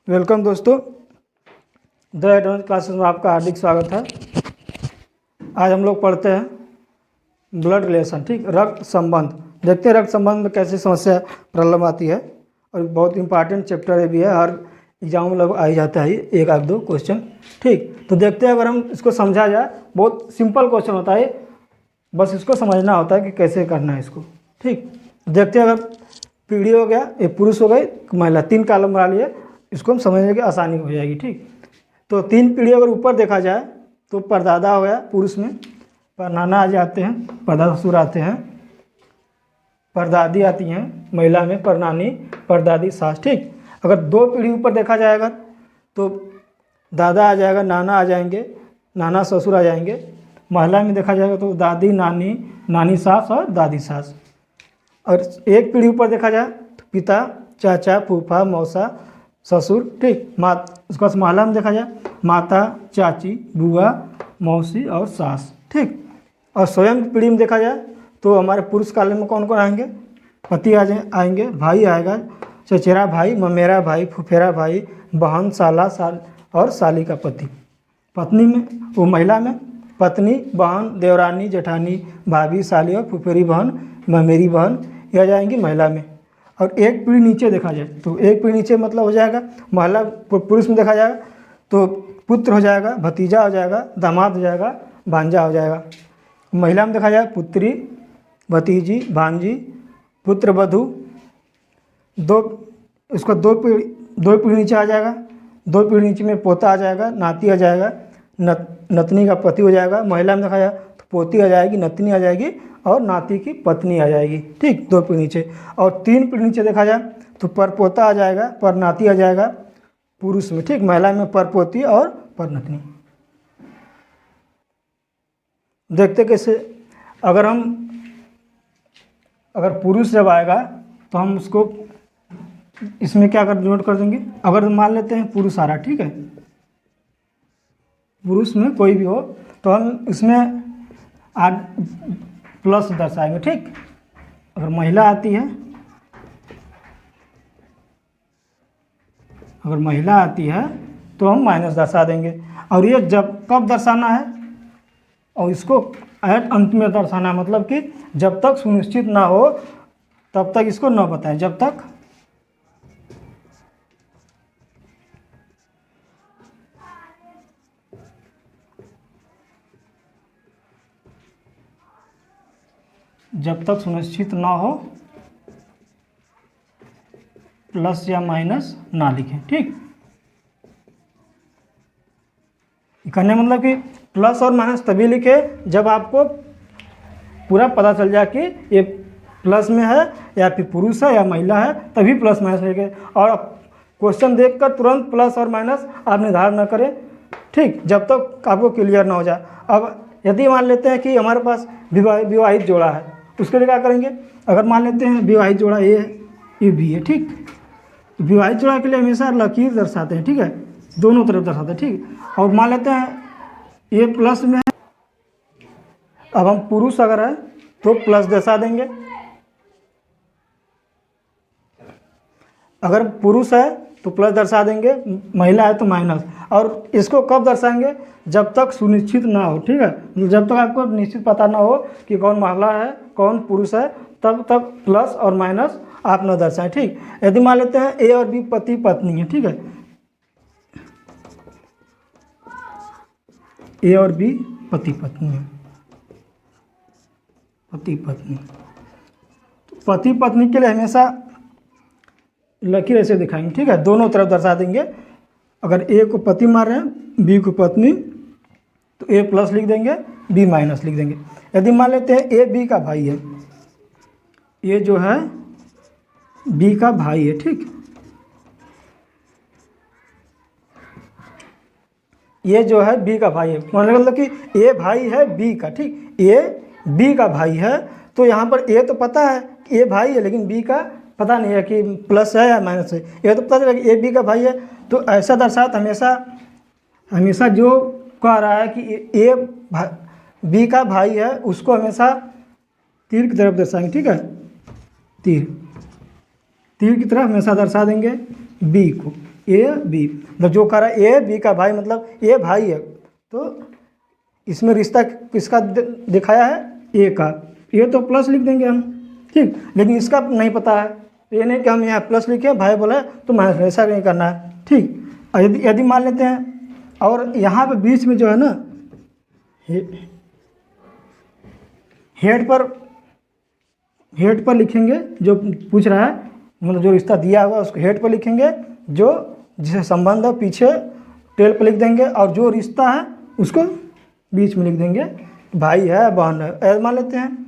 Welcome दोस्तों, the advance classes में आपका हार्दिक स्वागत है। आज हम लोग पढ़ते हैं ब्लड रिलेशन, ठीक, रक्त संबंध। देखते हैं रक्त संबंध में कैसी समस्या प्रॉब्लम आती है, और बहुत इंपॉर्टेंट चैप्टर है भी है, हर एग्जाम में लगभग आ ही जाता है एक आध दो क्वेश्चन। ठीक, तो देखते हैं अगर हम इसको समझा जाए। बहुत सिंपल क्वेश्चन होता है, बस इसको समझना होता है कि कैसे करना है इसको। ठीक, देखते हैं। अगर पीढ़ी हो गया, ये पुरुष हो गई, महिला, 3 कॉलम बना लिए, इसको हम समझने की आसानी हो जाएगी। ठीक, तो 3 पीढ़ी अगर ऊपर देखा जाए तो परदादा हो गया पुरुष में, परनाना आ जाते हैं, परदादा ससुर आते हैं, परदादी आती हैं महिला में, परनानी, परदादी सास। ठीक, अगर 2 पीढ़ी ऊपर देखा जाएगा तो दादा आ जाएगा, नाना आ जाएंगे, नाना ससुर आ जाएंगे। महिला में देखा जाएगा तो दादी, नानी, नानी सास और दादी सास। और एक पीढ़ी ऊपर देखा जाए तो पिता, चाचा, फूफा, मौसा, ससुर। ठीक, उसके बाद महिला में देखा जाए माता, चाची, बुआ, मौसी और सास। ठीक, और स्वयं पीढ़ी में देखा जाए तो हमारे पुरुष काल में कौन कौन आएंगे? पति आएंगे, भाई आएगा, चचेरा भाई, ममेरा भाई, फुफेरा भाई, बहन, साला, और साली का पति। पत्नी में, वो महिला में पत्नी, बहन, देवरानी, जेठानी, भाभी, साली और फुफेरी बहन, ममेरी बहन, ये आ जाएंगी महिला में। और एक पीढ़ी नीचे देखा जाए तो एक पीढ़ी नीचे मतलब हो जाएगा महिला, पुरुष में देखा जाएगा तो पुत्र हो जाएगा, भतीजा हो जाएगा, दामाद हो जाएगा, भांजा हो जाएगा। महिला में देखा जाए पुत्री, भतीजी, भांजी, पुत्र वधू। इसको दो पीढ़ी नीचे आ जाएगा, 2 पीढ़ी नीचे में पोता आ जाएगा, नाती आ जाएगा, नतनी का पति हो जाएगा। महिला में देखा जाए तो पोती आ जाएगी, नतनी आ जाएगी और नाती की पत्नी आ जाएगी। ठीक, 2 पीढ़ी नीचे। और 3 पीढ़ी नीचे देखा जाए तो परपोता आ जाएगा, परनाती आ जाएगा पुरुष में। ठीक, महिला में परपोती और परनतनी। देखते कैसे। अगर पुरुष जब आएगा तो हम उसको इसमें क्या कर नोट कर देंगे। अगर मान लेते हैं पुरुष आ रहा, ठीक है, पुरुष में कोई भी हो तो हम इसमें प्लस दर्शाएंगे। ठीक, अगर महिला आती है तो हम माइनस दर्शा देंगे। और ये कब दर्शाना है, और इसको अंत में दर्शाना है, मतलब कि जब तक सुनिश्चित ना हो तब तक इसको न बताएं। जब तक सुनिश्चित ना हो प्लस या माइनस ना लिखें। ठीक, करने मतलब कि प्लस और माइनस तभी लिखे जब आपको पूरा पता चल जाए कि ये प्लस में है या फिर पुरुष है या महिला है, तभी प्लस माइनस लिखे। और क्वेश्चन देखकर तुरंत प्लस और माइनस आप निर्धारण न करें। ठीक, जब तक आपको क्लियर ना हो जाए। अब यदि मान लेते हैं कि हमारे पास विवाहित जोड़ा है, उसके लिए क्या करेंगे। अगर मान लेते हैं विवाहित जोड़ा ए है, ये बी है। ठीक, विवाहित जोड़ा के लिए हमेशा लकीर दर्शाते हैं, ठीक है, दोनों तरफ दर्शाते हैं। ठीक, और मान लेते हैं ये प्लस में है, अब हम पुरुष अगर है तो प्लस दर्शा देंगे, अगर पुरुष है तो प्लस दर्शा देंगे, महिला है तो माइनस। और इसको कब दर्शाएंगे? जब तक सुनिश्चित ना हो। ठीक है, जब तक आपको निश्चित पता ना हो कि कौन महिला है कौन पुरुष है, तब तक प्लस और माइनस आप न दर्शाएं। ठीक, यदि मान लेते हैं ए और बी पति पत्नी है, ठीक है, ए और बी पति पत्नी है, पति पत्नी। तो पति पत्नी के लिए हमेशा लकीर ऐसे दिखाएंगे। ठीक है, दोनों तरफ दर्शा देंगे। अगर ए को पति मान रहे हैं, बी को पत्नी, तो ए प्लस लिख देंगे, बी माइनस लिख देंगे। यदि मान लेते हैं ए बी का भाई है, ये जो है बी का भाई है। ठीक, ये जो है बी का भाई है, मतलब कि ए भाई है बी का। ठीक, ए बी का भाई है, तो यहाँ पर ए तो पता है कि ए भाई है, लेकिन बी का पता नहीं है कि प्लस है या माइनस है। ये तो पता चला कि ए बी का भाई है, तो ऐसा दर्शात हमेशा जो कह रहा है कि ए बी का भाई है, उसको हमेशा तीर की तरफ दर्शाएंगे। ठीक है, तीर की तरफ हमेशा दर्शा देंगे बी को। ए बी, मतलब जो कह रहा है ए बी का भाई मतलब ए भाई है, तो इसमें रिश्ता किसका दिखाया है, ए का, ये तो प्लस लिख देंगे हम, ठीक। लेकिन इसका नहीं पता है, ये नहीं कि हम यहाँ प्लस लिखे, भाई बोला तो माइनस, ऐसा नहीं करना है, ठीक। यदि मान लेते हैं और यहाँ पे बीच में जो है ना हेड पर लिखेंगे, जो पूछ रहा है मतलब जो रिश्ता दिया हुआ उसको हेड पर लिखेंगे, जो जिसे संबंध है पीछे टेल पर लिख देंगे, और जो रिश्ता है उसको बीच में लिख देंगे, भाई है बहन है। ऐसे मान लेते हैं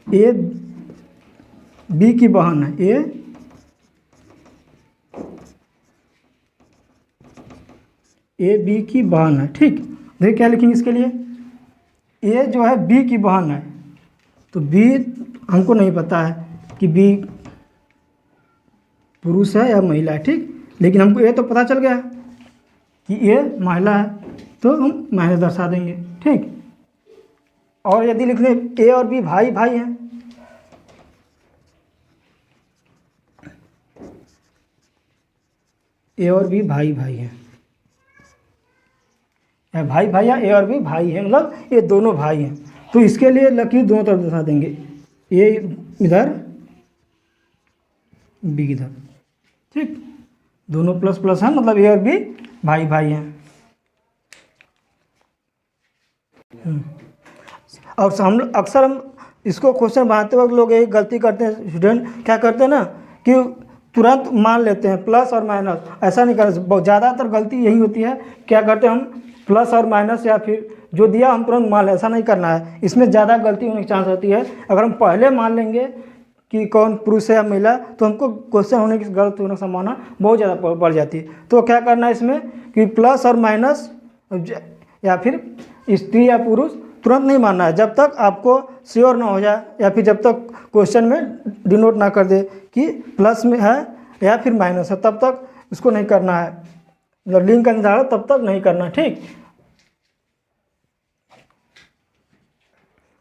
ए बी की बहन है, ए बी की बहन है, ठीक। देखिए क्या लिखेंगे इसके लिए, ए जो है बी की बहन है, तो बी हमको नहीं पता है कि बी पुरुष है या महिला है, ठीक। लेकिन हमको ए तो पता चल गया कि ए महिला है, तो हम माइनस दर्शा देंगे, ठीक। और यदि लिख दें ए और बी भाई भाई हैं, ए और बी भाई भाई हैं, या भाई भाई या ए और बी भाई हैं, मतलब ये दोनों भाई हैं, तो इसके लिए लकीर दोनों तरफ दर्शा देंगे, ए इधर बी इधर, ठीक। दोनों प्लस प्लस हैं, मतलब ए और बी भाई भाई हैं। और हम अक्सर हम इसको क्वेश्चन बनाते वक्त लोग यही गलती करते हैं, स्टूडेंट क्या करते हैं ना कि तुरंत मान लेते हैं प्लस और माइनस, ऐसा नहीं करना, बहुत ज़्यादातर गलती यही होती है। क्या करते हैं हम प्लस और माइनस या फिर जो दिया हम तुरंत मान लें, ऐसा नहीं करना है, इसमें ज़्यादा गलती होने की चांस होती है। अगर हम पहले मान लेंगे कि कौन पुरुष है या महिला, तो हमको क्वेश्चन होने की गलत होने की संभावना बहुत ज़्यादा बढ़ जाती है। तो क्या करना है इसमें कि प्लस और माइनस या फिर स्त्री या पुरुष तुरंत नहीं मानना है, जब तक आपको श्योर ना हो जाए, या फिर जब तक क्वेश्चन में डिनोट ना कर दे कि प्लस में है या फिर माइनस है, तब तक उसको नहीं करना है, मतलब लिंक का निर्धारण तब तक नहीं करना, ठीक।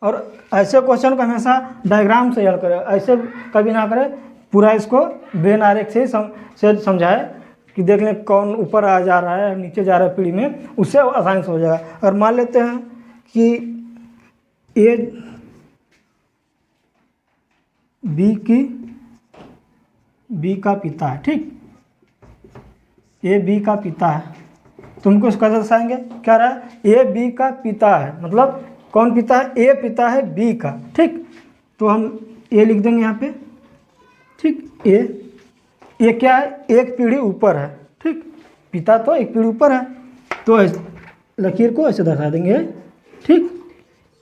और ऐसे क्वेश्चन को हमेशा डायग्राम से हल करें, ऐसे कभी ना करें, पूरा इसको वेन आरेख से समझाए कि देख लें कौन ऊपर आ जा रहा है नीचे जा रहा है पीढ़ी में, उससे आसानी से हो जाएगा। और मान लेते हैं कि ए बी का पिता है, ठीक। ए बी का पिता है, तुमको इसको कैसे दर्शाएंगे, क्या रहा है, ए बी का पिता है, मतलब कौन पिता है, ए पिता है बी का, ठीक। तो हम ए लिख देंगे यहाँ पे, ठीक। ए क्या है, एक पीढ़ी ऊपर है, ठीक। पिता तो एक पीढ़ी ऊपर है, तो लकीर को ऐसे दर्शा देंगे, ठीक।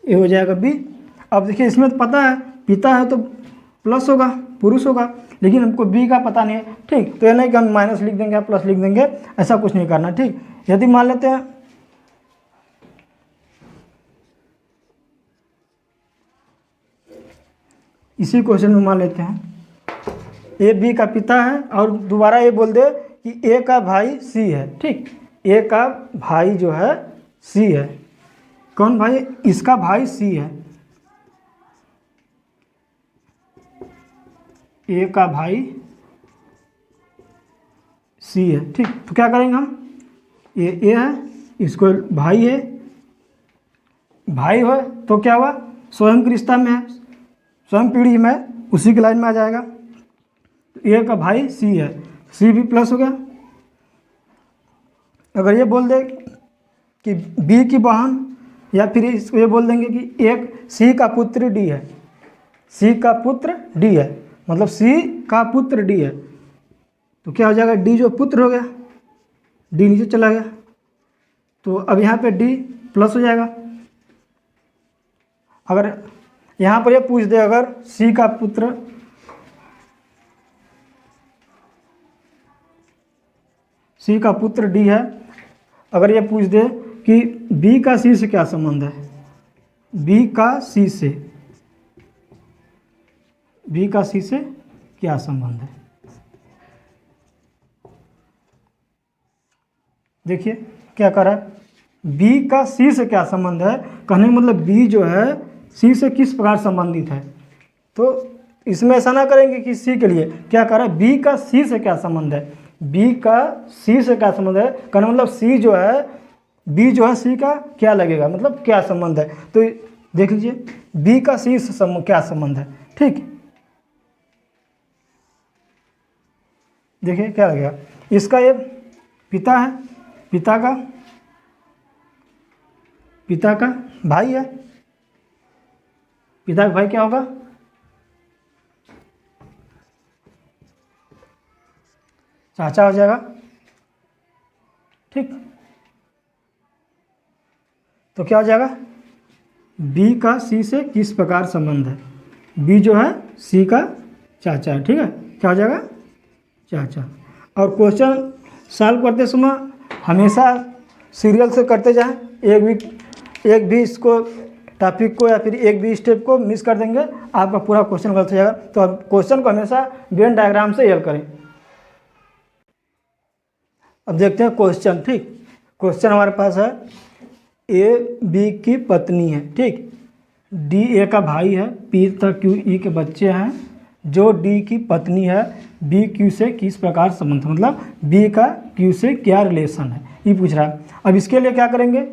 ये हो जाएगा बी। अब देखिए इसमें तो पता है पिता है तो प्लस होगा, पुरुष होगा, लेकिन हमको बी का पता नहीं है, ठीक। तो ये नहीं कि हम माइनस लिख देंगे या प्लस लिख देंगे, ऐसा कुछ नहीं करना, ठीक। यदि मान लेते हैं इसी क्वेश्चन में मान लेते हैं ए बी का पिता है, और दोबारा ये बोल दे कि ए का भाई सी है, ठीक। ए का भाई जो है सी है, कौन भाई, इसका भाई सी है, ए का भाई सी है, ठीक। तो क्या करेंगे हम, ए है, इसको भाई है, भाई है तो क्या हुआ, स्वयं के रिश्ता में है, स्वयं पीढ़ी में उसी की लाइन में आ जाएगा। ए का भाई सी है, सी भी प्लस हो गया। अगर ये बोल दे कि बी की बहन, या फिर इसको ये बोल देंगे कि एक सी का पुत्र डी है, सी का पुत्र डी है, मतलब सी का पुत्र डी है, तो क्या हो जाएगा, डी जो पुत्र हो गया, डी नीचे चला गया, तो अब यहाँ पे डी प्लस हो जाएगा। अगर यहाँ पर ये पूछ दे अगर सी का पुत्र डी है, अगर ये पूछ दे कि बी का सी से क्या संबंध है, बी का सी से क्या संबंध है, देखिए क्या कर रहा है, बी का सी से क्या संबंध है, कहने का मतलब बी जो है सी से किस प्रकार संबंधित है। तो इसमें ऐसा ना करेंगे कि सी के लिए क्या कर रहा है, बी का सी से क्या संबंध है, बी का सी से क्या संबंध है, कहने मतलब सी जो है, बी जो है सी का क्या लगेगा, मतलब क्या संबंध है। तो देख लीजिए बी का सी से क्या संबंध है, ठीक। देखिए क्या लगेगा, इसका ये पिता है, पिता का भाई है, पिता का भाई क्या होगा, चाचा हो जाएगा, ठीक। तो क्या हो जाएगा, बी का सी से किस प्रकार संबंध है, बी जो है सी का चाचा है, ठीक है। क्या हो जाएगा, चाचा। और क्वेश्चन सॉल्व करते समय हमेशा सीरियल से करते जाएं, एक भी इसको टॉपिक को या फिर एक भी स्टेप को मिस कर देंगे आपका पूरा क्वेश्चन गलत हो जाएगा। तो अब क्वेश्चन को हमेशा वेन डायग्राम से हल करें। अब देखते हैं क्वेश्चन, ठीक। क्वेश्चन हमारे पास है ए बी की पत्नी है, ठीक, डी ए का भाई है, पी तथा क्यू ई के बच्चे हैं, जो डी की पत्नी है, बी क्यू से किस प्रकार संबंध, मतलब बी का क्यू से क्या रिलेशन है, ये पूछ रहा है। अब इसके लिए क्या करेंगे,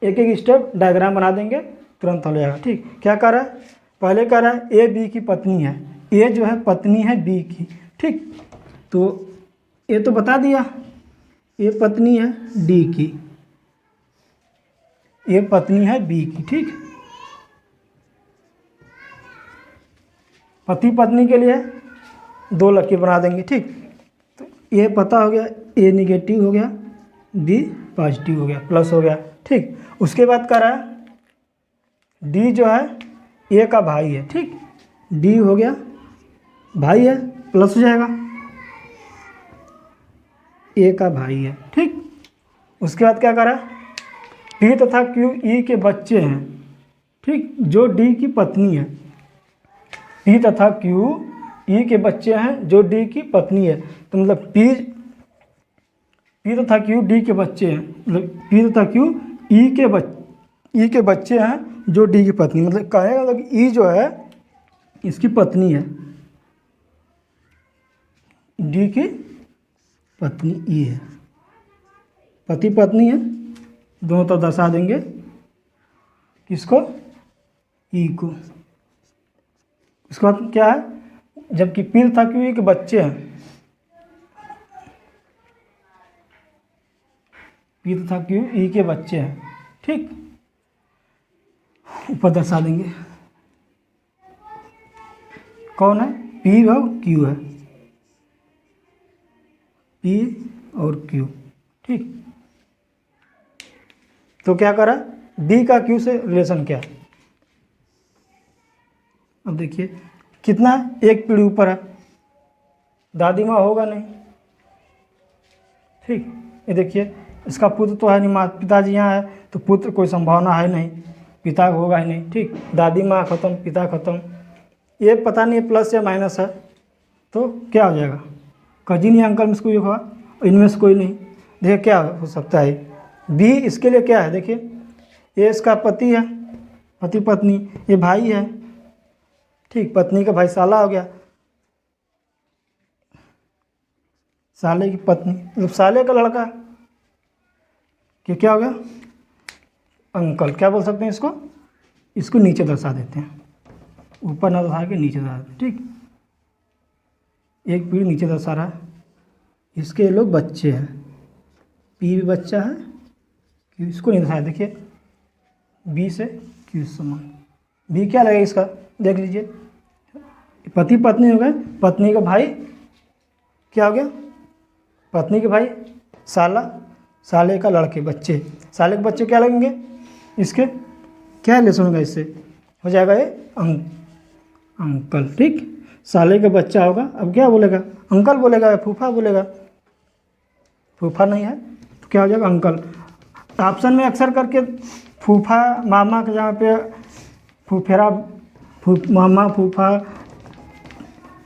एक एक स्टेप डायग्राम बना देंगे, तुरंत हो जाएगा, ठीक। क्या कर रहा है, पहले कह रहा है ए बी की पत्नी है, ए जो है पत्नी है बी की, ठीक। तो ए तो बता दिया, ए पत्नी है डी की, ए पत्नी है बी की, ठीक। पति पत्नी के लिए दो लकीर बना देंगे, ठीक। तो ए पता हो गया, ए निगेटिव हो गया, बी पॉजिटिव हो गया, प्लस हो गया, ठीक। उसके बाद कह रहा है डी जो है ए का भाई है, ठीक, डी हो गया भाई है, प्लस हो जाएगा, ए का भाई है, ठीक। उसके बाद क्या करा, पी तथा क्यू ई के बच्चे हैं, ठीक, जो डी की पत्नी है, पी तथा क्यू ई के बच्चे हैं जो डी की पत्नी है। तो मतलब पी तथा क्यू डी के बच्चे हैं, मतलब पी तथा क्यू ई के बच्चे हैं जो डी की पत्नी, मतलब कहेगा मतलब ई जो है इसकी पत्नी है, डी की पत्नी ई है, पति पत्नी है, दोनों तरफ दर्शा देंगे किसको, ई को। उसके बाद क्या है, जबकि पी तथा क्यू ई के बच्चे हैं, पी तथा क्यू ई के बच्चे हैं, ठीक, ऊपर दर्शा देंगे कौन है, पी और क्यू है, पी और क्यू, ठीक। तो क्या करा, डी का क्यू से रिलेशन क्या है, अब देखिए कितना है, एक पीढ़ी ऊपर है, दादी माँ होगा नहीं, ठीक। ये देखिए इसका पुत्र तो है नहीं, माँ पिताजी यहाँ है तो पुत्र कोई संभावना है नहीं, पिता होगा ही नहीं, ठीक। दादी माँ खत्म, पिता खत्म, ये पता नहीं प्लस या माइनस है, तो क्या हो जाएगा, कजिन या अंकल में से कोई होगा, इनमें से कोई नहीं। देखिए क्या हो सकता है, बी इसके लिए क्या है, देखिए ये इसका पति है, पति पत्नी, ये भाई है, ठीक, पत्नी का भाई साला हो गया, साले की पत्नी मतलब साले का लड़का, कि क्या हो गया, अंकल, क्या बोल सकते हैं इसको, इसको नीचे दर्शा देते हैं, ऊपर ना दर्शा के नीचे दर्शा देते हैं, ठीक। एक पीढ़ी नीचे दर्शा रहा है, इसके लोग बच्चे हैं, पी भी बच्चा है, क्यू इसको नहीं दर्शाया, देखिए बी से क्यू संबंध, बी क्या लगेगा इसका, देख लीजिए पति पत्नी हो गए, पत्नी का भाई क्या हो गया, पत्नी के भाई साला, साले का लड़के बच्चे, साले के बच्चे क्या लगेंगे, इसके क्या रिलेशन होगा, इससे हो जाएगा ये अंकल, ठीक। साले का बच्चा होगा, अब क्या बोलेगा, अंकल बोलेगा या फूफा बोलेगा, फूफा नहीं है तो क्या हो जाएगा, अंकल। ऑप्शन में अक्सर करके फूफा मामा के जहाँ पे फूफेरा मामा फूफा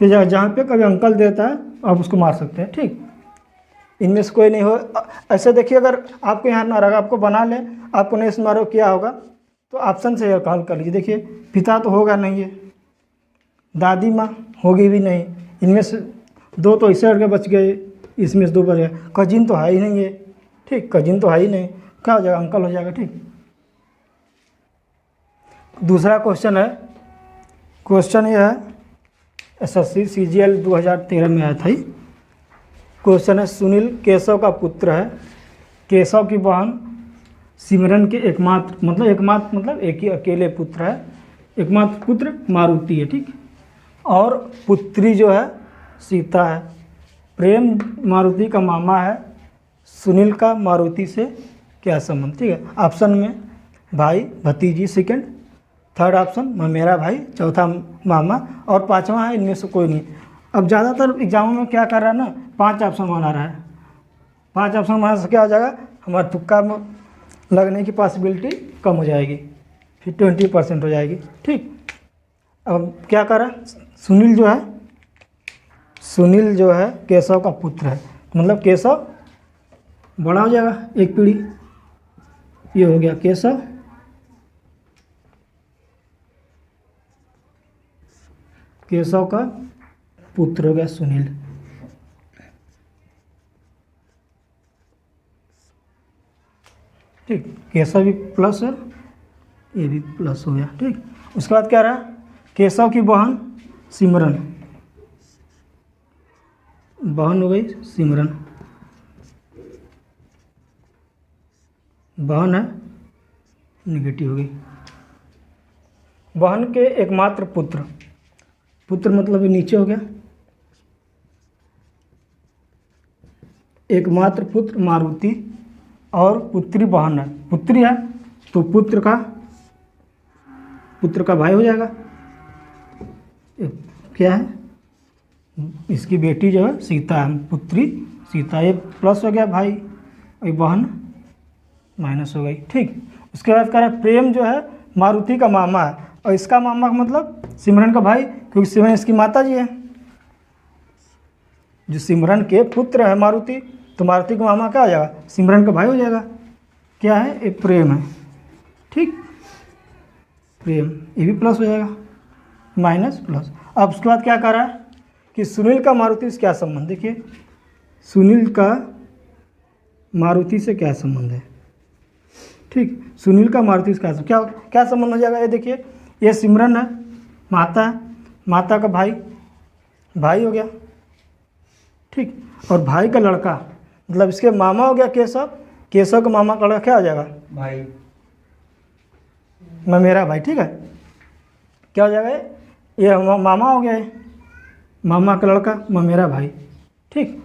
ये जहाँ पे कभी अंकल देता है आप उसको मार सकते हैं, ठीक। इनमें से कोई नहीं हो, ऐसे देखिए अगर आपको यहाँ ना रहा, आपको बना ले, आपको नहीं स्मारो क्या होगा, तो ऑप्शन से हल कर लीजिए। देखिए पिता तो होगा नहीं है, दादी माँ होगी भी नहीं, इनमें से दो तो ऐसे करके बच गए, इसमें से 2 बच गया, कजिन तो है ही नहीं है, ठीक, कजिन तो है ही नहीं, क्या हो जाएगा, अंकल हो जाएगा, ठीक। दूसरा क्वेश्चन है, क्वेश्चन ये है SSC CGL 2013 में आया था ही। क्वेश्चन है सुनील केशव का पुत्र है, केशव की बहन सिमरन के एकमात्र मतलब एक ही अकेले पुत्र है, एकमात्र पुत्र मारुति है, ठीक, और पुत्री जो है सीता है। प्रेम मारुति का मामा है, सुनील का मारुति से क्या संबंध, ठीक है। ऑप्शन में भाई भतीजी सेकंड, थर्ड ऑप्शन मेरा भाई, चौथा मामा, और पांचवा है इनमें से कोई नहीं। अब ज़्यादातर एग्जामों में क्या कर रहा है ना, 5 ऑप्शन बना रहा है, 5 ऑप्शन बनाने से क्या हो जाएगा, हमारा तुक्का लगने की पॉसिबिलिटी कम हो जाएगी, फिर 20% हो जाएगी, ठीक। अब क्या कर रहा है, सुनील जो है केशव का पुत्र है, मतलब केशव बड़ा हो जाएगा एक पीढ़ी, ये हो गया केशव, केशव का पुत्र हो गया सुनील, ठीक, केशव भी प्लस है, ये भी प्लस हो गया, ठीक। उसके बाद क्या रहा, केशव की बहन सिमरन, बहन हो गई सिमरन, बहन है निगेटिव हो गई। बहन के एकमात्र पुत्र, पुत्र मतलब ये नीचे हो गया, एकमात्र पुत्र मारुति और पुत्री बहन है, पुत्री है तो पुत्र का भाई हो जाएगा, क्या है, इसकी बेटी जो है सीता है, पुत्री सीता, ये प्लस हो गया भाई, और बहन माइनस हो गई, ठीक। उसके बाद कह रहा है प्रेम जो है मारुति का मामा है, और इसका मामा का मतलब सिमरन का भाई, क्योंकि सिमरन इसकी माता जी है, जो सिमरन के पुत्र है मारुति, तो मारुति का मामा क्या हो जाएगा, सिमरन का भाई हो जाएगा, क्या है, एक प्रेम है, ठीक, प्रेम, ये भी प्लस हो जाएगा, माइनस प्लस। अब उसके बाद क्या कर रहा है कि सुनील का मारुति से क्या संबंध, देखिए सुनील का मारुति से क्या संबंध है, ठीक, सुनील का मारुति से क्या संबंध हो जाएगा, ये देखिए, ये सिमरन है, माता है, माता का भाई हो गया, ठीक, और भाई का लड़का मतलब इसके मामा हो गया केशव का मामा का लड़का क्या हो जाएगा, भाई, मेरा भाई, ठीक है, क्या हो जाएगा, ये मामा हो गया है, मामा का लड़का मेरा भाई, ठीक,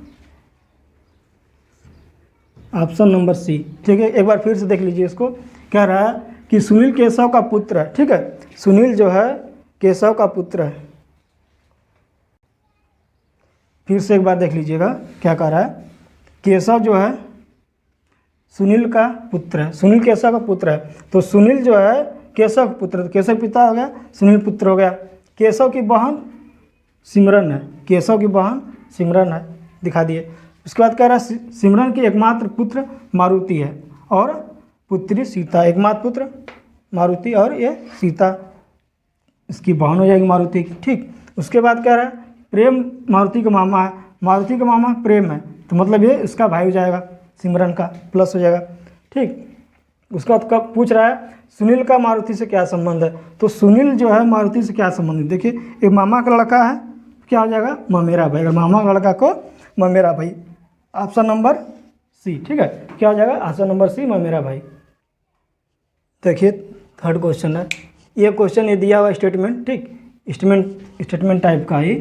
ऑप्शन नंबर सी, ठीक है। एक बार फिर से देख लीजिए इसको, कह रहा है कि सुनील केशव का पुत्र है, ठीक है, सुनील जो है केशव का पुत्र है, फिर से एक बार देख लीजिएगा क्या कह रहा है, केशव जो है सुनील का पुत्र है, सुनील केशव का पुत्र है, तो सुनील जो है केशव का पुत्र, तो केशव पिता हो गया, सुनील पुत्र हो गया। केशव की बहन सिमरन है, केशव की बहन सिमरन है, दिखा दिए। उसके बाद कह रहा है सिमरन के एकमात्र पुत्र मारुति है और पुत्री सीता, एकमात्र पुत्र मारुति और ये सीता इसकी बहन हो जाएगी मारुति की, ठीक। उसके बाद कह रहा है प्रेम मारुति का मामा है, मारुति का मामा प्रेम है, तो मतलब ये इसका भाई हो जाएगा, सिमरन का प्लस हो जाएगा, ठीक। उसके बाद कब पूछ रहा है सुनील का मारुति से क्या संबंध है, तो सुनील जो है मारुति से क्या संबंध है, देखिए एक मामा का लड़का है, क्या हो जाएगा, ममेरा भाई, अगर मामा का लड़का को ममेरा भाई, ऑप्शन नंबर सी, ठीक है, क्या हो जाएगा, ऑप्शन नंबर सी, ममेरा भाई। देखिए थर्ड क्वेश्चन है, ये क्वेश्चन ये दिया हुआ स्टेटमेंट, ठीक, स्टेटमेंट टाइप का ही,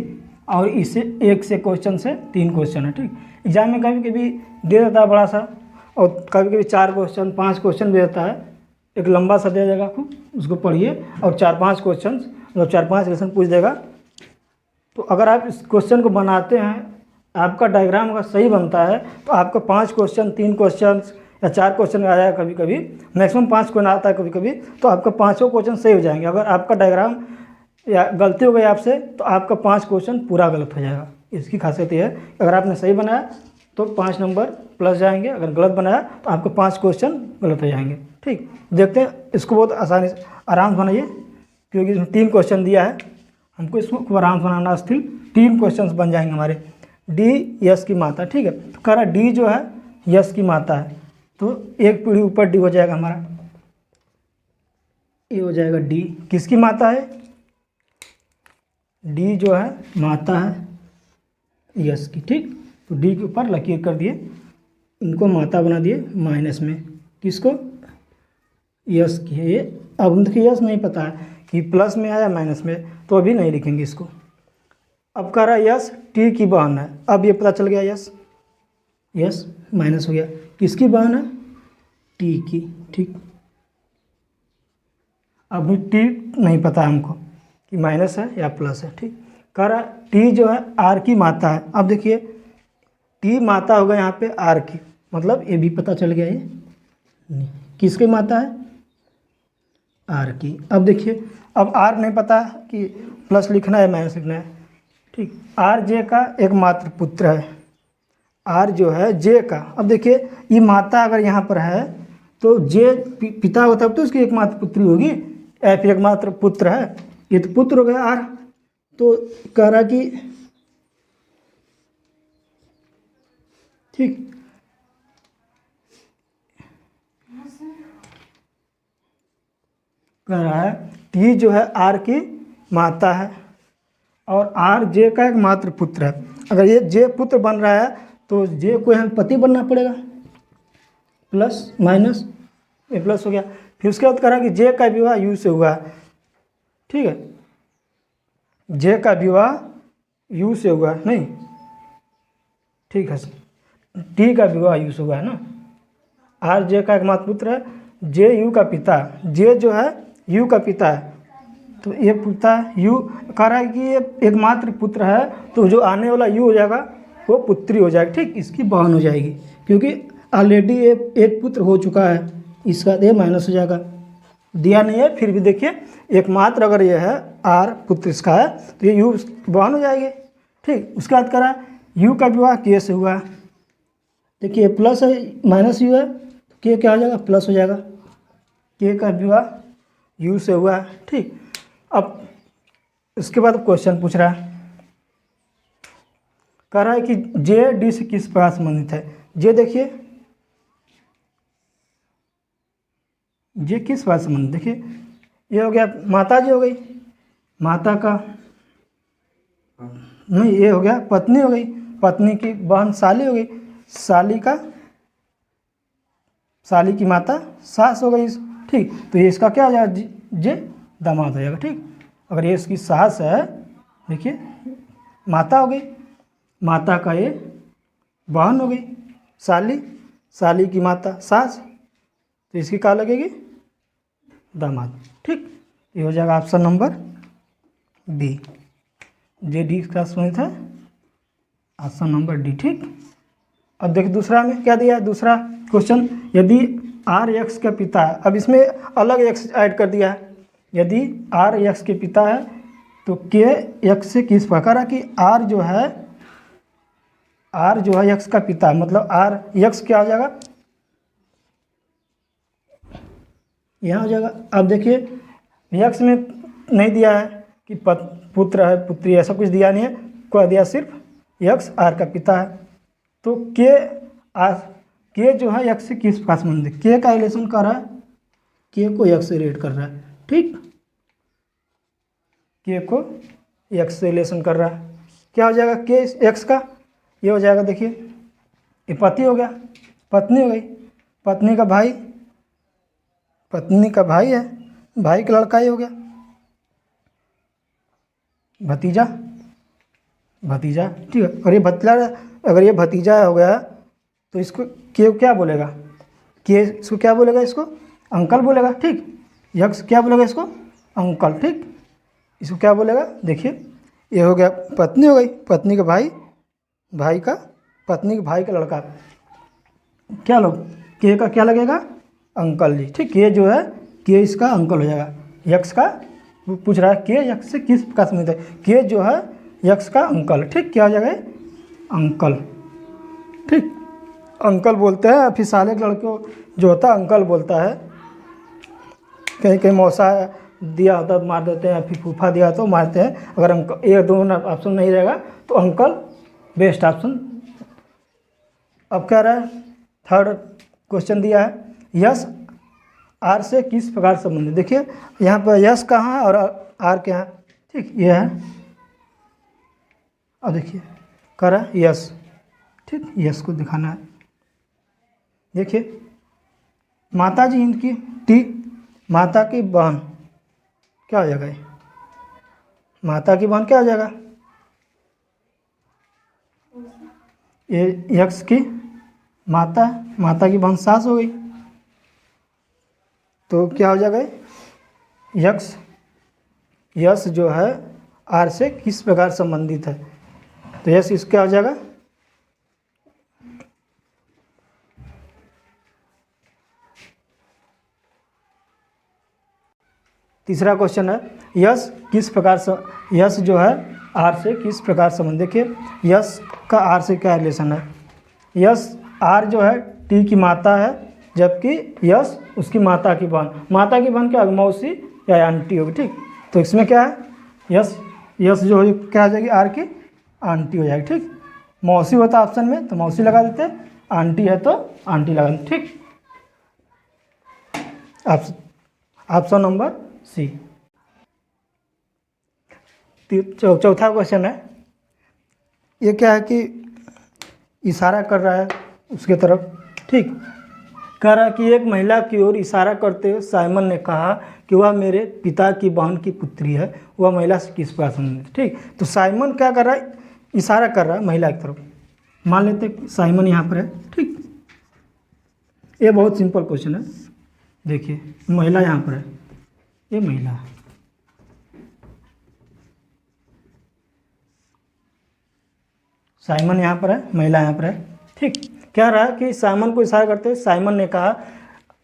और इससे 1 से क्वेश्चन से 3 क्वेश्चन है, ठीक। एग्जाम में कभी कभी दे देता है बड़ा सा, और कभी कभी 4 क्वेश्चन 5 क्वेश्चन भी देता है, एक लंबा सा दे देगा आपको, उसको पढ़िए, और 4-5 क्वेश्चन मतलब 4-5 क्वेश्चन पूछ देगा। तो अगर आप इस क्वेश्चन को बनाते हैं, आपका डायग्राम अगर सही बनता है, तो आपका 5 क्वेश्चन 3 क्वेश्चन या 4 क्वेश्चन आ जाएगा, कभी कभी मैक्सिमम 5 क्वेश्चन आता है कभी कभी, तो आपका 5 क्वेश्चन सही हो जाएंगे। अगर आपका डायग्राम या गलती हो गई आपसे, तो आपका 5 क्वेश्चन पूरा गलत हो जाएगा। इसकी खासियत ये है, अगर आपने सही बनाया तो 5 नंबर प्लस जाएंगे, अगर गलत बनाया तो आपके 5 क्वेश्चन गलत हो जाएंगे, ठीक। देखते हैं इसको, बहुत आसानी से आराम से बनाइए, क्योंकि इसमें 3 क्वेश्चन दिया है, हमको इसको खूब आराम से बनाना, स्थिर 3 क्वेश्चन बन जाएंगे हमारे। डी यश की माता, ठीक है। तो कह रहा डी जो है यश की माता है, तो एक पीढ़ी ऊपर डी हो जाएगा हमारा, ये हो जाएगा डी किसकी माता है, डी जो है माता है यश की, ठीक। तो डी के ऊपर लकीर कर दिए, इनको माता बना दिए माइनस में, किसको, यश की है ये। अब देखिए यश नहीं पता है कि प्लस में आया माइनस में, तो अभी नहीं लिखेंगे इसको। अब कह रहा है यश टी की बहन है, अब ये पता चल गया यश माइनस हो गया, किसकी बहन है, टी की, ठीक। अभी टी नहीं पता हमको कि माइनस है या प्लस है, ठीक। कह रहा टी जो है आर की माता है। अब देखिए टी माता होगा यहाँ पे आर की, मतलब ये भी पता चल गया, ये किसकी माता है, आर की। अब देखिए अब आर नहीं पता कि प्लस लिखना है माइनस लिखना है, ठीक। आर जे का एकमात्र पुत्र है, आर जो है जे का। अब देखिए ये माता अगर यहाँ पर है तो जे पिता होता है तो उसकी एकमात्र पुत्री होगी, एफ एकमात्र पुत्र है, ये तो पुत्र हो गया आर। तो कह रहा कि ठीक, कह रहा है टी जो है आर की माता है और आर जे का एकमात्र पुत्र है। अगर ये जे पुत्र बन रहा है तो जे को यहाँ पति बनना पड़ेगा, प्लस माइनस ये प्लस हो गया। फिर उसके बाद कह रहा है कि जे का विवाह यू से हुआ है, ठीक है, जे का विवाह यू से हुआ है, नहीं ठीक है, टी का विवाह यू से हुआ है ना। आर जे का एकमात्र पुत्र है, जे यू का पिता, जे जो है यू का पिता है, तो ये पिता यू कह रहा है कि ये एकमात्र पुत्र है, तो जो आने वाला यू हो जाएगा वो पुत्री हो जाएगी, ठीक, इसकी बहन हो जाएगी, क्योंकि ऑलरेडी एक पुत्र हो चुका है, इसका ये माइनस हो जाएगा, दिया नहीं है फिर भी देखिए एकमात्र अगर ये है आर पुत्र इसका है तो ये यू बहन हो जाएगी, ठीक। उसके बाद करा यू का विवाह के से हुआ, देखिए प्लस है माइनस यू है, तो के क्या हो जाएगा, प्लस हो जाएगा, के का विवाह यू से हुआ, ठीक। अब इसके बाद क्वेश्चन पूछ रहा है, कह रहा है कि जे डी से किस प्रकार संबंधित है। जे देखिए जे किस प्रकार संबंधित, देखिए ये हो गया माता जी हो गई, माता का नहीं, ये हो गया पत्नी हो गई, पत्नी की बहन साली हो गई, साली का साली की माता सास हो गई, ठीक। तो ये इसका क्या हो जाएगा, जे दामाद हो जाएगा, ठीक। अगर ये इसकी सास है, देखिए माता हो गई, माता का ये बहन हो गई, साली, साली की माता सास, तो इसकी क्या लगेगी, दामाद, ठीक। ये हो जाएगा ऑप्शन नंबर बी, जे डी का संबंधित है, ऑप्शन नंबर डी, ठीक। अब देखिए दूसरा में क्या दिया है, दूसरा क्वेश्चन, यदि आर एक्स का पिता है, अब इसमें अलग एक्स ऐड कर दिया है, यदि आर एक्स के पिता है तो के एक्स से किस प्रकार है कि आर जो है एक्स का पिता है, मतलब आर एक्स क्या हो जाएगा, यहाँ हो जाएगा। अब देखिए एक्स में नहीं दिया है कि पुत्र है पुत्री, ऐसा कुछ दिया नहीं है, को दिया सिर्फ एक्स आर का पिता है, तो के जो है एक्स से किस प्रकार संबंधित, के का रिलेशन कर रहा है, के को एक्स से रिलेट कर रहा है, ठीक, के को एक्स से रिलेशन कर रहा है, क्या हो जाएगा के एक्स का, ये हो जाएगा, देखिए ये पति हो गया, पत्नी हो गई, पत्नी का भाई, पत्नी का भाई है, भाई का लड़का ही हो गया, भतीजा, भतीजा, ठीक है। और ये भतीजा, अगर ये भतीजा हो गया तो इसको के क्या बोलेगा, के इसको क्या बोलेगा, इसको अंकल बोलेगा, ठीक। यक्स क्या बोलेगा इसको, अंकल, ठीक। इसको क्या बोलेगा, देखिए ये हो गया पत्नी हो गई, पत्नी का भाई, भाई का पत्नी के भाई का लड़का, क्या लोग के का क्या लगेगा, अंकल जी, ठीक। ये जो है के इसका अंकल हो जाएगा, यक्स का पूछ रहा है के यक्स से किस प्रकार संबंधित है, के जो है यक्स का अंकल, ठीक, क्या हो जाएगा, अंकल, ठीक। अंकल बोलते हैं, फिर साले के लड़के जो होता है अंकल बोलता है, कहीं कहीं मौसा दिया होता तो मार देते हैं, फिर फूफा दिया तो मारते हैं, अगर अंकल ये दोनों ऑप्शन नहीं रहेगा तो अंकल बेस्ट ऑप्शन। अब कह रहा है थर्ड क्वेश्चन दिया है, यश आर से किस प्रकार संबंधित। देखिए यहाँ पर यश कहाँ है और आर क्या है, ठीक ये है। अब देखिए कह रहा है यश, ठीक यश को दिखाना है। देखिए माता जी इनकी टी, माता की बहन क्या हो जाएगा, माता की बहन क्या हो जाएगा, ये यक्ष की माता, माता की बहन सास हो गई, तो क्या हो जाएगा यक्ष, यश जो है आर से किस प्रकार संबंधित है, तो यश इस क्या हो जाएगा, तीसरा क्वेश्चन है यश किस प्रकार से, यश जो है आर से किस प्रकार संबंध। देखिए यश का आर से क्या रिलेशन है, यश आर जो है टी की माता है, जबकि यश उसकी माता की बहन, माता की बहन क्या होगी, मौसी या आंटी होगी, ठीक। तो इसमें क्या है यश, यश जो है क्या हो जाएगी, आर की आंटी हो जाएगी, ठीक। मौसी होता ऑप्शन में तो मौसी लगा देते, आंटी है तो आंटी लगा देते, ठीक। Option number C. चौथा क्वेश्चन है, ये क्या है कि इशारा कर रहा है उसके तरफ, ठीक। कह रहा है कि एक महिला की ओर इशारा करते हुए साइमन ने कहा कि वह मेरे पिता की बहन की पुत्री है, वह महिला से किस प्रकार संबंधित, ठीक। तो साइमन क्या कर रहा है, इशारा कर रहा है महिला की तरफ, मान लेते हैं साइमन यहाँ पर है, ठीक। ये बहुत सिंपल क्वेश्चन है। देखिए महिला यहाँ पर है, ये महिला है, साइमन यहाँ पर है, महिला यहाँ पर है, ठीक। क्या रहा कि साइमन को इशारा करते हुए साइमन ने कहा,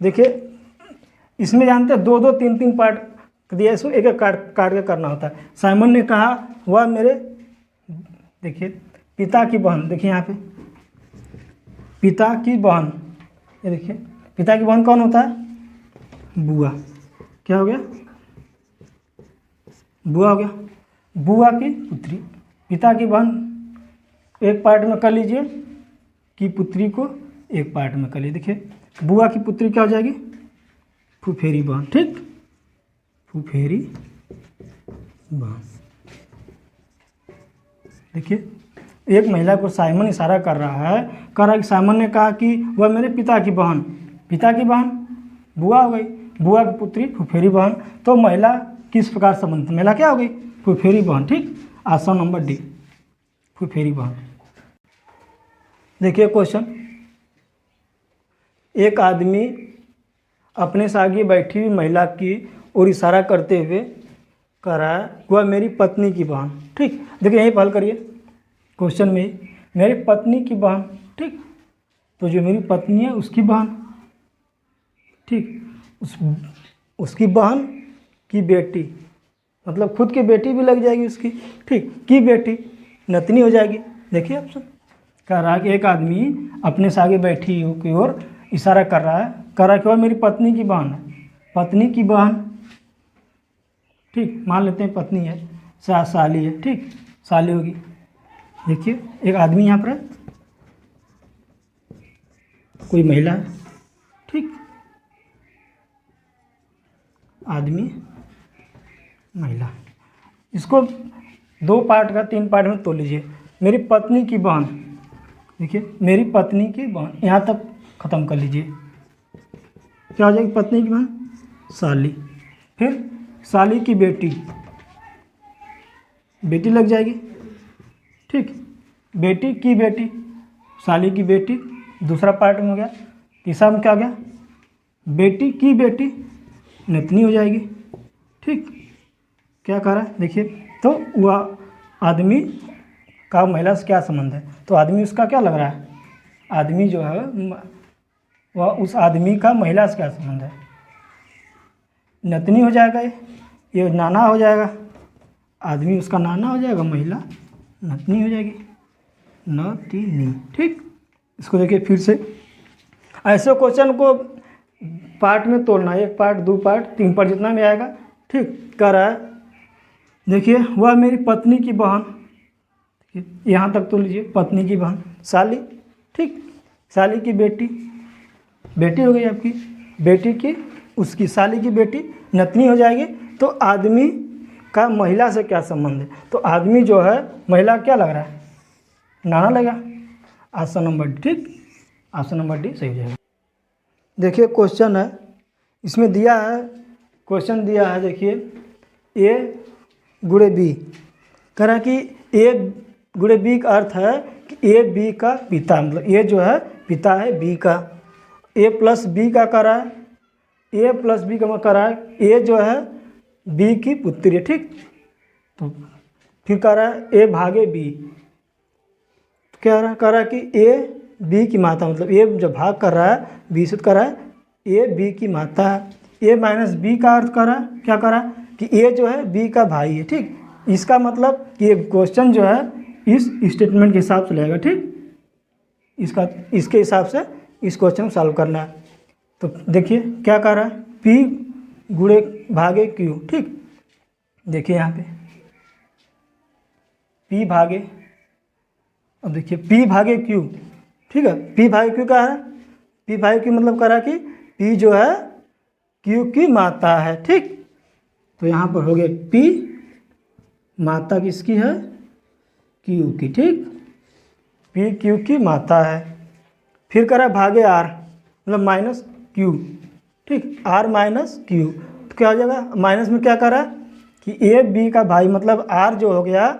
देखिए इसमें जानते हैं दो दो तीन तीन पार्ट दिया, इसको एक एक काट के करना होता है। साइमन ने कहा वह मेरे, देखिए पिता की बहन, देखिए यहाँ पे पिता की बहन, ये देखिए पिता की बहन कौन होता है, बुआ, क्या हो गया, बुआ हो गया, बुआ की पुत्री, पिता की बहन एक पार्ट में कर लीजिए, की पुत्री को एक पार्ट में कर लीजिए। देखिए बुआ की पुत्री क्या हो जाएगी, फुफेरी बहन, ठीक, फुफेरी बहन। देखिए एक महिला को साइमन इशारा कर रहा है, कह रहा है कि साइमन ने कहा कि वह मेरे पिता की बहन, पिता की बहन बुआ हो गई, बुआ की पुत्री फुफेरी बहन, तो महिला किस प्रकार संबंधित, महिला क्या हो गई, फुफेरी बहन, ठीक। ऑप्शन नंबर डी, फुफेरी बहन। देखिए क्वेश्चन, एक आदमी अपने से आगे बैठी हुई महिला की ओर इशारा करते हुए कह रहा है वह मेरी पत्नी की बहन, ठीक। देखिए यहीं पर हल करिए क्वेश्चन में ही, मेरी पत्नी की बहन, ठीक। तो जो मेरी पत्नी है उसकी बहन, ठीक, उसकी बहन की बेटी, मतलब खुद की बेटी भी लग जाएगी उसकी, ठीक, की बेटी नतनी हो जाएगी। देखिए ऑप्शन कह रहा है कि एक आदमी अपने से आगे बैठी की ओर इशारा कर रहा है, कह रहा है कि वह मेरी पत्नी की बहन है, पत्नी की बहन, ठीक, मान लेते हैं पत्नी है, साली है, ठीक, साली होगी। देखिए एक आदमी यहाँ पर है, कोई महिला है, ठीक, आदमी महिला, इसको दो पार्ट का तीन पार्ट में तोड़ लीजिए। मेरी पत्नी की बहन, देखिए मेरी पत्नी की बहन, यहाँ तक ख़त्म कर लीजिए, क्या हो जाएगी, पत्नी की बहन साली, फिर साली की बेटी, बेटी लग जाएगी, ठीक, बेटी की बेटी, साली की बेटी, दूसरा पार्ट में हो गया। तीसरा में क्या हो गया, बेटी की बेटी नतनी हो जाएगी, ठीक। क्या कह रहा है, देखिए तो वह आदमी का महिला से क्या संबंध है, तो आदमी उसका क्या लग रहा है, आदमी जो है वह उस आदमी का महिला से क्या संबंध है, नतनी हो जाएगा, ये नाना हो जाएगा, आदमी उसका नाना हो जाएगा, महिला नतनी हो जाएगी, नतिनी, ठीक। इसको देखिए फिर से, ऐसे क्वेश्चन को पार्ट में तोड़ना, एक पार्ट, दो पार्ट, तीन पार्ट, जितना भी आएगा, ठीक। कह रहा है देखिए वह मेरी पत्नी की बहन, यहाँ तक तो लीजिए, पत्नी की बहन साली, ठीक, साली की बेटी, बेटी हो गई आपकी, बेटी की उसकी साली की बेटी नतनी हो जाएगी। तो आदमी का महिला से क्या संबंध है? तो आदमी जो है महिला क्या लग रहा है? नाना लगा। ऑप्शन नंबर डी, ठीक, ऑप्शन नंबर डी सही हो जाएगा। देखिए क्वेश्चन है, इसमें दिया है, क्वेश्चन दिया है, देखिए ए गुणे बी, कह रहा है कि ए गुणे बी का अर्थ है कि ए बी का पिता, मतलब ए जो है पिता है बी का, ए प्लस बी का कर रहा है, ए प्लस बी का कर रहा है, ए जो है बी की पुत्री है, ठीक। तो फिर कह रहा है ए भागे बी, क्या कह रहा है कि ए बी की माता, मतलब ए जब भाग कर रहा है बी से कर रहा है, ए बी की माता है। ए माइनस बी का अर्थ कर रहा है, क्या कर रहा है कि ए जो है बी का भाई है, ठीक। इसका मतलब कि ये क्वेश्चन जो है इस स्टेटमेंट के हिसाब से लेगा, ठीक, इसका इसके हिसाब से इस क्वेश्चन को सॉल्व करना है। तो देखिए क्या कर रहा है, पी गुणे भागे क्यू, ठीक। देखिए यहाँ पे पी भागे, अब देखिए पी भागे क्यू, ठीक है, पी भागे क्यू क्या है, पी भागे क्यू मतलब कह रहा है कि पी जो है क्यू की माता है, ठीक। तो यहाँ पर हो गया पी माता किसकी है, क्यू की, ठीक, पी क्यू की माता है। फिर कह रहा है भागे आर, मतलब माइनस क्यू, ठीक, आर माइनस क्यू, तो क्या हो जाएगा, माइनस में क्या कर रहा है कि ए बी का भाई, मतलब आर जो हो गया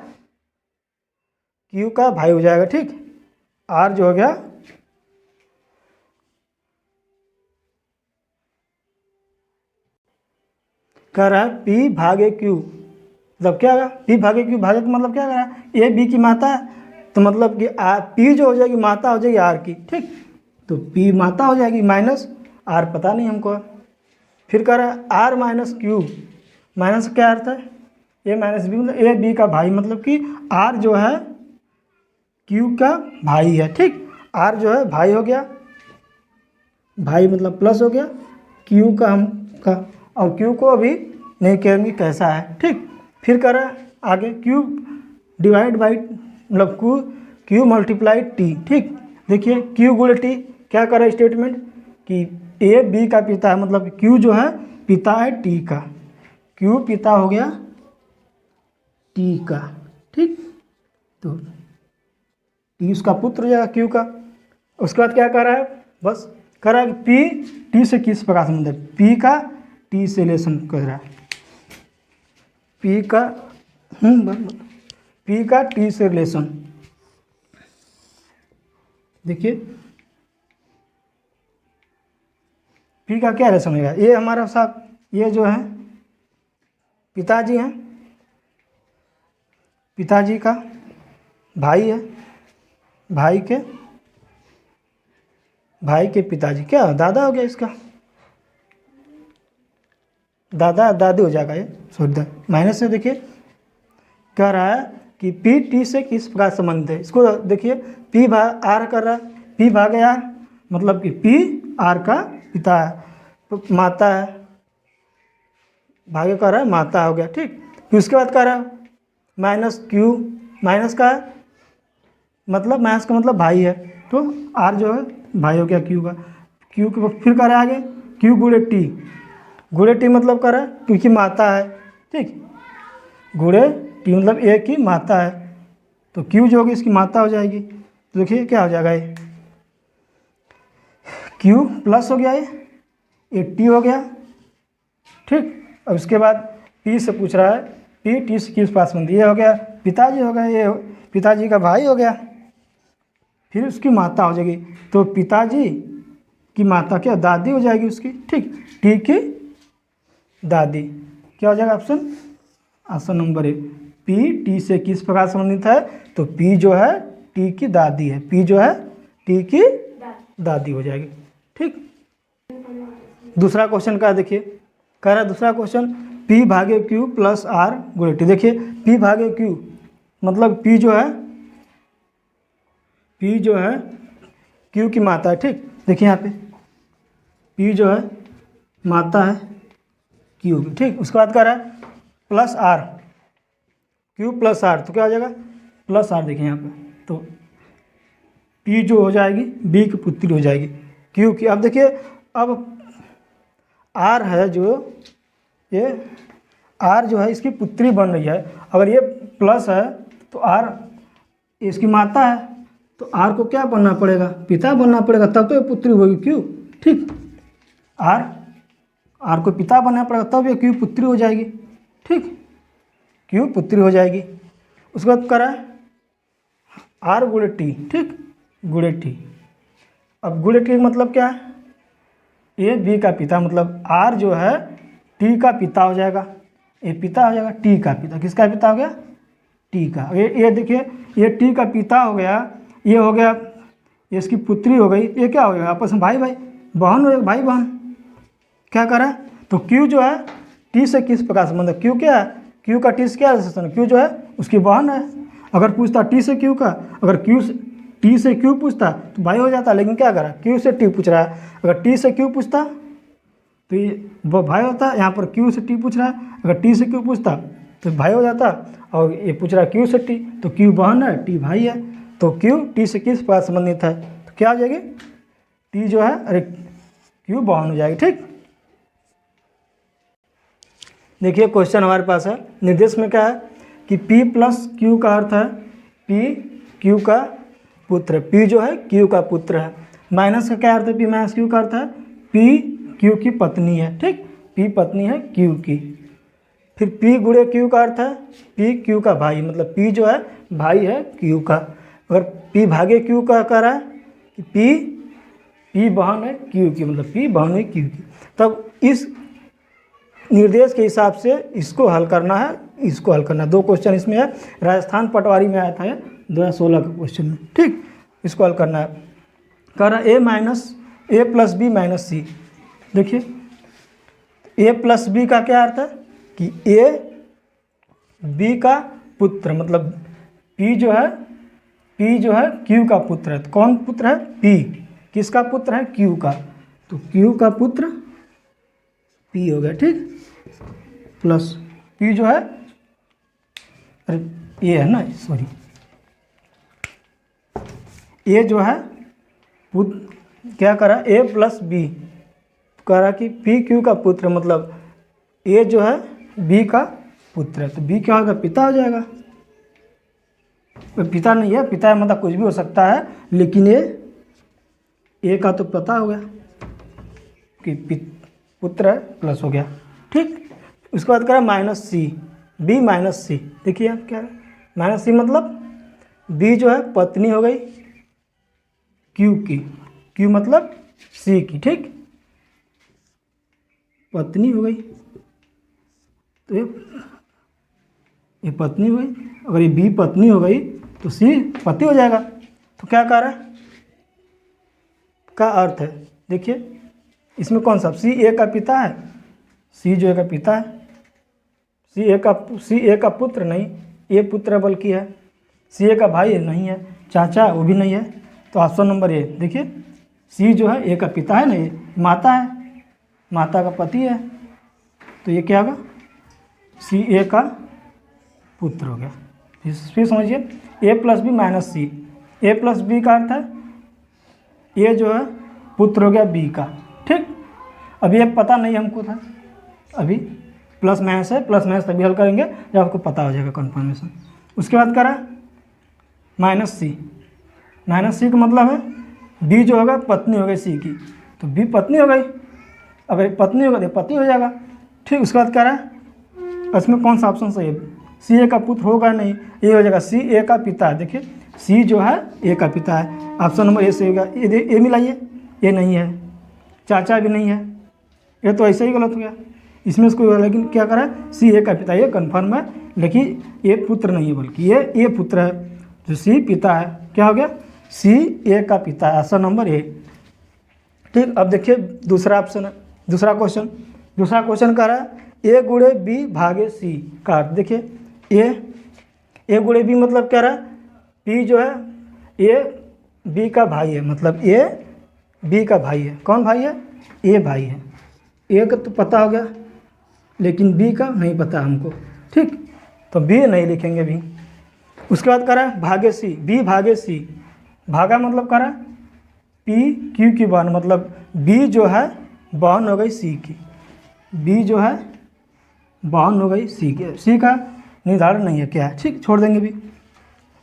क्यू का भाई हो जाएगा, ठीक, आर जो हो गया कह रहा है पी भागे क्यू, मतलब क्या होगा, पी भागे क्यू, भागे का मतलब क्या कर रहा है, ए बी की माता है, तो मतलब कि पी जो हो जाएगी माता हो जाएगी आर की, ठीक, तो पी माता हो जाएगी, माइनस आर पता नहीं हमको। फिर कह रहा है आर माइनस क्यू, माइनस क्या अर्थ है, ए माइनस बी, मतलब ए बी का भाई, मतलब कि आर जो है क्यू का भाई है, ठीक, आर जो है भाई हो गया, भाई मतलब प्लस हो गया क्यू का, हम का, और क्यू को अभी नहीं कहेंगे कैसा है, ठीक। फिर कह रहा है आगे क्यू डिवाइड बाई, मतलब क्यू मल्टीप्लाई टी, ठीक। देखिए क्यू गुणे टी क्या कर रहा है स्टेटमेंट कि ए बी का पिता है, मतलब क्यू जो है पिता है टी का, क्यू पिता हो गया टी का, ठीक, तो टी उसका पुत्र हो जाएगा क्यू का। उसके बाद क्या कर रहा है, बस कर रहा है पी टी से किस प्रकार संबंध है, पी का टी से रिलेशन कर रहा है, पी का पी का टी से रिलेशन। देखिए पी का क्या रिलेशन होगा, ये हमारा साथ, ये जो है पिताजी हैं, पिताजी का भाई है, भाई के पिताजी, क्या दादा हो गया इसका, दादा दादी हो जाएगा ये, सॉरी माइनस से। देखिए कह रहा है कि पी टी से किस प्रकार संबंध है, इसको देखिए पी भाग आर कर रहा है, पी भागे आर, मतलब कि पी आर का पिता है, तो माता है, भागे कर रहा है माता हो गया, ठीक। फिर उसके बाद कह रहा है माइनस क्यू, माइनस का है मतलब माइनस का मतलब भाई है, तो आर जो है भाई हो गया क्यू का, क्यू के फिर कह रहा है आगे क्यू गुणे टी, गुणे टी मतलब कर रहा है क्योंकि माता है, ठीक, गुणे टी मतलब ए की माता है, तो क्यू जो होगी इसकी माता हो जाएगी। तो देखिए क्या हो जाएगा, ये क्यू प्लस हो गया, ये टी हो गया, ठीक। अब उसके बाद पी से पूछ रहा है पी टी से किस पास संबंध, ये हो गया पिताजी हो गया, ये पिताजी का भाई हो गया, फिर उसकी माता हो जाएगी, तो पिताजी की माता क्या दादी हो जाएगी उसकी, ठीक, टी की दादी, क्या हो जाएगा option number A, P T से किस प्रकार संबंधित है, तो पी जो है टी की दादी है, पी जो है टी की दादी हो जाएगी, ठीक। दूसरा क्वेश्चन का देखिए, कह रहा है दूसरा क्वेश्चन पी भागे क्यू प्लस आर गुणे टी। देखिए पी भागे क्यू मतलब पी जो है क्यू की माता है, ठीक। देखिए यहाँ पे पी जो है माता है क्यू की, ठीक। उसके बाद कह रहा है plus R, Q plus R, तो क्या हो जाएगा प्लस आर देखें यहाँ पे, तो पी जो हो जाएगी बी की पुत्री हो जाएगी क्यू की। अब देखिए अब आर है जो ये आर जो है इसकी पुत्री बन रही है। अगर ये प्लस है तो आर इसकी माता है, तो आर को क्या बनना पड़ेगा, पिता बनना पड़ेगा, तब तो ये पुत्री होगी क्यू। ठीक, आर को पिता बनना पड़ेगा तब ये क्यू पुत्री हो जाएगी। ठीक, क्यू पुत्री हो जाएगी। उसके बाद करा आर गुणे टी। ठीक, गुणे टी। अब गुणे टी मतलब क्या है, ये बी का पिता, मतलब आर जो है टी का पिता हो जाएगा, ये पिता हो जाएगा टी का पिता। किसका पिता हो गया, टी का। ये देखिए ये टी का पिता हो गया, ये हो गया ये इसकी पुत्री हो गई, ये क्या हो गया आपस में भाई भाई बहन हो, भाई बहन। क्या करा, तो क्यू जो है टी से किस प्रकार संबंध है, क्यू क्या है, क्यू का टी से क्या रिलेशन है, क्यू जो है उसकी बहन है। अगर पूछता टी से क्यू का, अगर क्यू से टी से क्यू पूछता तो भाई हो जाता, लेकिन क्या करा क्यू से टी पूछ रहा है। अगर टी से क्यू पूछता तो ये वो भाई होता, यहाँ पर क्यू से टी पूछ रहा है। अगर टी से क्यू पूछता तो भाई हो जाता, और ये पूछ रहा है क्यू से टी, तो क्यू बहन है टी भाई है, तो क्यू टी से किस प्रकार संबंधित है, तो क्या हो जाएगी टी जो है अरे क्यू बहन हो जाएगी। ठीक, देखिए क्वेश्चन हमारे पास है, निर्देश में क्या है कि P प्लस क्यू का अर्थ है P क्यू का पुत्र, P जो है क्यू का पुत्र है। माइनस का क्या अर्थ है, P माइनस क्यू का अर्थ है P क्यू की पत्नी है। ठीक, P पत्नी है क्यू की। फिर P गुणे क्यू का अर्थ है P क्यू का भाई, मतलब P जो है भाई है क्यू का। अगर P भागे क्यू का कह रहा है कि P बहन है क्यू की, मतलब P बहन है क्यू की। तब इस निर्देश के हिसाब से इसको हल करना है, इसको हल करना है। दो क्वेश्चन इसमें है, राजस्थान पटवारी में आया था ये 2016 का क्वेश्चन में। ठीक, इसको हल करना है। कह रहा ए प्लस बी माइनस सी। देखिए ए प्लस बी का क्या अर्थ है कि ए बी का पुत्र, मतलब P जो है क्यू का पुत्र है। तो कौन पुत्र है, P किसका पुत्र है, क्यू का, तो क्यू का पुत्र P हो गया। ठीक, प्लस P जो है अरे ये है ना, सॉरी ये जो है क्या करा ए प्लस बी, कह रहा कि P क्यू का पुत्र, मतलब ए जो है B का पुत्र है, तो B क्या होगा, पिता हो जाएगा। पिता नहीं है, पिता है मतलब कुछ भी हो सकता है, लेकिन ये ए का तो पता हो गया कि पुत्र है, प्लस हो गया। ठीक, उसके बाद करा माइनस सी, बी माइनस सी। देखिए आप क्या है माइनस सी, मतलब बी जो है पत्नी हो गई क्यू की, क्यू मतलब सी की। ठीक, पत्नी हो गई, तो ये पत्नी हो गई। अगर ये बी पत्नी हो गई तो सी पति हो जाएगा। तो क्या कह रहा है का अर्थ है, देखिए इसमें कौन सा, सी ए का पिता है, सी जो ए का पिता है, सी ए का पुत्र नहीं, ए पुत्र बल्कि है, सी ए का भाई नहीं है, चाचा वो भी नहीं है। तो ऑप्शन नंबर ए, देखिए सी जो है ए का पिता है ना, ये माता है, माता का पति है, तो ये क्या होगा सी ए का पुत्र हो गया। फिर समझिए ए प्लस बी माइनस सी, ए प्लस बी का अर्थ है ए जो है पुत्र हो गया बी का। ठीक, अभी ये पता नहीं हमको था, अभी प्लस माइनस है, प्लस माइनस तभी हल करेंगे जब आपको पता हो जाएगा कन्फर्मेशन। उसके बाद करा माइनस सी, माइनस सी का मतलब है बी जो होगा पत्नी हो गई सी की, तो बी पत्नी हो गई, अगर पत्नी होगा तो पति हो जाएगा। ठीक, उसके बाद करा इसमें कौन सा ऑप्शन सही है, सी ए का पुत्र होगा नहीं, ये हो जाएगा सी ए का पिता। देखिए सी जो है ए का पिता है, ऑप्शन नंबर ए सही होगा। ए मिलाइए, ये नहीं है, चाचा भी नहीं है, ये तो ऐसे ही गलत हो गया, इसमें इसको, लेकिन क्या करा सी ए का पिता, ये कन्फर्म है, लेकिन ये पुत्र नहीं है बल्कि ये पुत्र है, जो सी पिता है। क्या हो गया सी ए का पिता है, ऑप्शन नंबर ए। ठीक, अब देखिए दूसरा ऑप्शन है, दूसरा क्वेश्चन कह रहा है ए गुणे बी भागे सी का अर्थ। देखिए ए गुणे बी मतलब क्या रहा है, पी जो है ए बी का भाई है, मतलब ए बी का भाई है। कौन भाई है, ए भाई है। ए का तो पता हो गया, लेकिन बी का नहीं पता हमको। ठीक, तो बी नहीं लिखेंगे भी। उसके बाद करा भागे सी, बी भागे सी, भागा मतलब करा पी क्यू की बहन, मतलब बी जो है बहन हो गई सी की, बी जो है बहन हो गई सी की। सी का निर्धारण नहीं है क्या है, ठीक, छोड़ देंगे भी।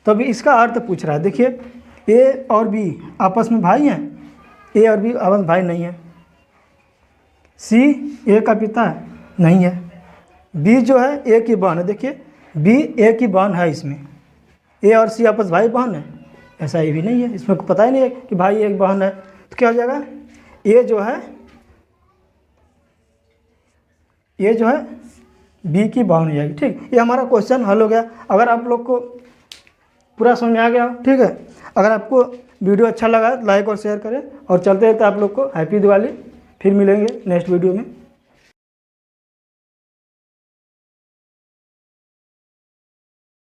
तो अभी इसका अर्थ पूछ रहा है, देखिए ए और बी आपस में भाई हैं, ए और बी आपस में भाई नहीं है। सी ए का पिता नहीं है। बी जो है ए की बहन है, देखिए बी ए की बहन है, इसमें ए और सी आपस भाई बहन है, ऐसा ये भी नहीं है, इसमें पता ही नहीं है कि भाई एक बहन है। तो क्या हो जाएगा, ए जो है बी की बहन हो जाएगी, ठीक। ये हमारा क्वेश्चन हल हो गया। अगर आप लोग को पूरा समझ में आ गया, ठीक है। अगर आपको वीडियो अच्छा लगा लाइक और शेयर करें, और चलते रहते आप लोग को हैप्पी दिवाली। फिर मिलेंगे नेक्स्ट वीडियो में।